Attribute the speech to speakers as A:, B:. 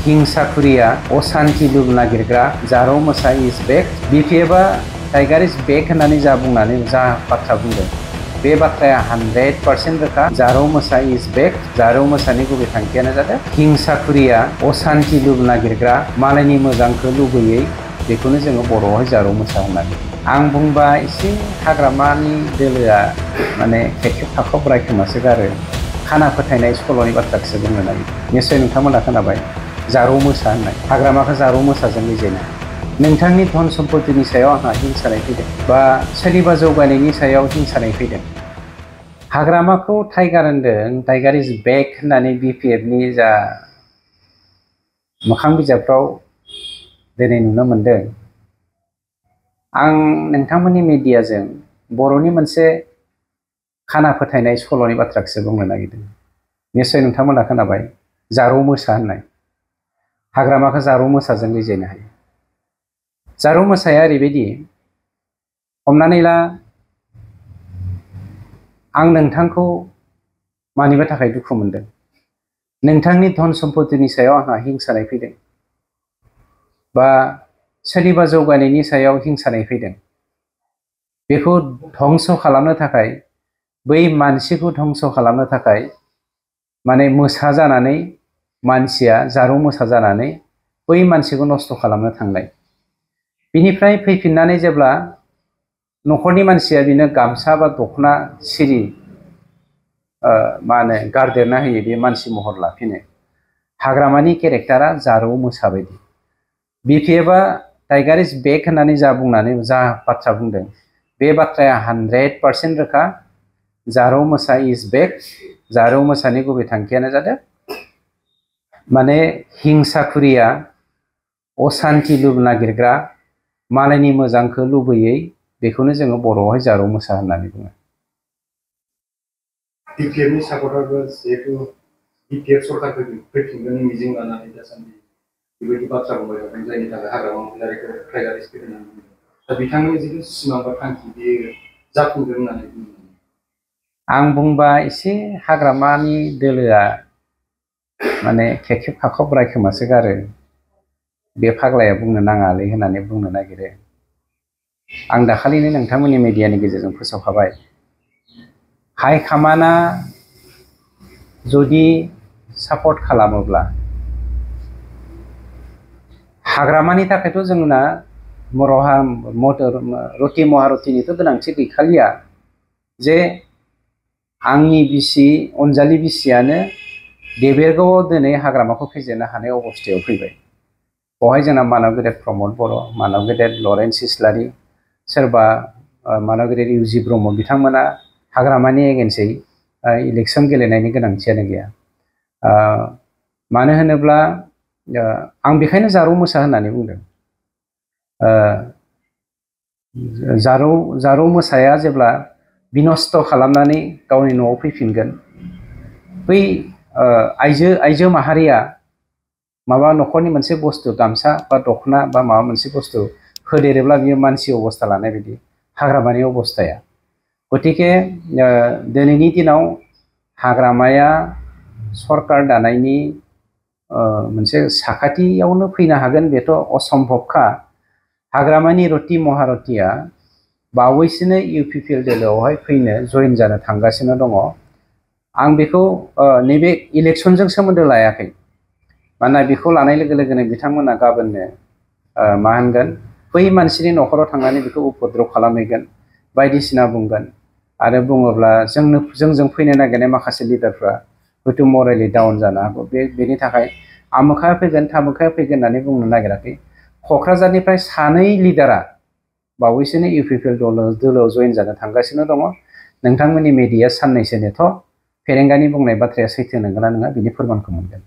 A: हिंसाखुरिया अशान्ति लुब नागिरग्रा जारौ मोसा इज बेक बिपिएफआ टाइगार इज बेक होननानै जा बुंनानै जा बाथ्रा बुंदों बे बाथ्राया 100% रोखा। जारौ मोसा इज बेक। जारौ मोसानि गुबै थांखियानो जादों हिंसाखुरिया अशान्ति लुब नागिरग्रा मालायनि मोजांखौ लुबैयै बेखौनो जोङो बर'आवहाय जारौ मोसा होननानै आं बुंबा एसे हाग्रामानि दोलोआ माने खेखेब खाखाब रायखोमासो गारो। खाना फोथायनाय सल'नि बाथ्राखौसो बुंनो नागिरदों। निश्चय नोंथांमोना खोनाबाय जारौ मोसा होननाय। हाग्रामाखौ जारौ मोसाजों रिजायना नोंथांनि धन सम्पतिनि सायाव आंहा हिंसानाय फैदों बा सोरनिबा जौगानायनि सायाव हिंसानाय फैदों। हाग्रामाखौ टाइगार होनदों, टाइगार इज बेक होननानै बिपिएफनि जा मोखां बिजाबफ्राव दिनै नुनो मोनदों। आं नोंथांमोननि मिडियाजों बर'नि मोनसे खाना फोथायनाय सल'नि बाथ्राखौसो बुंनो नागिरदों। निश्चय नोंथांमोना खोनाबाय जारौ मोसा होननाय। हाग्रामाखौ जारौ मोसाजों रिजायनो हायो। जारौ मोसाया ओरैबायदि, हमनानै ला आं नोंथांखौ मानिबा थाखाय दुखु मोनदों, नोंथांनि धन सम्पतिनि सायाव आंहा हिंसानाय फैदों बा सोरनिबा जौगानायनि सायाव हिंसानाय फैदों। बेखौ धंस खालामनो थाखाय, बै मानसिखौ धंस खालामनो थाखाय माने मोसा जानानै मानसिया जारौ मोसा जानानै बै मानसिखौ नस्थ' खालामनो थांनाय। बिनिफ्राय फैफिननानै जेब्ला न'खरनि मानसिया बिनो गामसा बा दख'ना सिरि मा होनो गारदेरना होयो, बे मानसि महर लाफिनो। हाग्रामानि केरेक्टारा जारौ मोसा बायदि। बिपिएफआ टाइगार इज बेक होननानै जा बुंनानै जा बाथ्रा बुंदों बे बाथ्राया 100% रोखा। जारौ मोसा इज बेक। जारौ मोसानि गुबै थांखियानो जादों माने हिंसाखुरिया अशान्ति लुब नागिरग्रा मालायनि मोजांखौ लुबैयै बेखौनो जोङो बर'आवहाय जारौ मोसा होननानै बुङो।
B: बिपिएफनि सापर्टारबो जिहेतु बिपिएफ सरकारखौ फैफिनगोन मिजिं लानानै दासान्दि बेबायदि बाथ्रा बुंबाय थादों, जायनि थाखाय हाग्रामा महिलारिखौ टाइगार इज बेक होननानै बुंदों। दा बिथांनि जिथु सिमां बा थांखि बेयो जाफुंगोन होननानै बुंदों।
A: आं बुंबा एसे हाग्रामानि दोलोआ माने खेखेब खाखाब रायखोमासो गारो। बे फाग्लाया बुंनो नाङालै होननानै बुंनो नागिरो। आं दाखालिनो नोंथांमोननि मिडियानि गेजेरजों फोसावखाबाय, हाइकमान्डआ जुदि सापर्ट खालामोब्ला हाग्रामानि थाखायथ' जोंना रति महारतिनिथ' गोनांथि गैखालिया जे आंनि बिसि अनजालि बिसियानो देबेरगावआव दिनै हाग्रामाखौ फेजेननो हानाय अबस्थायाव फैबाय। बेवहाय जोंना मानब गेदेर प्रमद बर', मानब गेदेर लरेन्स इस्लारि, सोरबा मानब गेदेर इउजि ब्रह्म, बिथांमोना हाग्रामानि एगेन्सै इलेक्सन गेलेनायनि गोनांथियानो गैया। मानो होनोब्ला आं बेखायनो जारौ मोसा होननानै बुंदों। जारौ मोसाया जेब्ला बिनस्थ' खालामनानै गावनि न'आव फैफिनगोन, बै आइजो माहारिया माबा न'खरनि मोनसे बुस्थु गामसा बा दख'ना बा माबा मोनसे बुस्थु होदेरोब्ला बियो मानसि अबस्था लानाय बायदि हाग्रामानि अबस्थाया। गतिके दिनैनि दिनाव हाग्रामाया सरकार दानायनि मोनसे साखाथियावनो फैनो हागोन बेथ' असम्भबखा। हाग्रामानि रति महारतिया बावैसोनो इउपिपिएल दोलोआवहाय फैनो जइन जानो थांगासिनो दङ। आं बेखौ नैबे इलेक्सनजों सोमोन्दो लायाखै, मानोना बेखौ लानाय लोगो लोगोनो बिथांमोना गाबोननो मा होनगोन बै मानसिनि न'खराव थांनानै बेखौ उपद्रब खालामहैगोन, बायदिसिना बुंगोन। आरो बुङोब्ला जोंजों फैनो नागिरनाय माखासे लिडारफ्रा हयथ' मरेलि डाउन जानो हागौ। बेनि थाखाय आमोखाया फैगोन थामोखाया फैगोन होननानै बुंनो नागिराखै। क'क्राझारनिफ्राय 2 लिडारा बावैसोनो इउपिपिएल दोलोआव जइन जानो थांगासिनो दङ। नोंथांमोननि मिडिया साननैसो नेथ', फेरेंगानि बुंनाय बाथ्राया सैथो नंगौना नङा बिनि फोरमानखौ मोनगोन।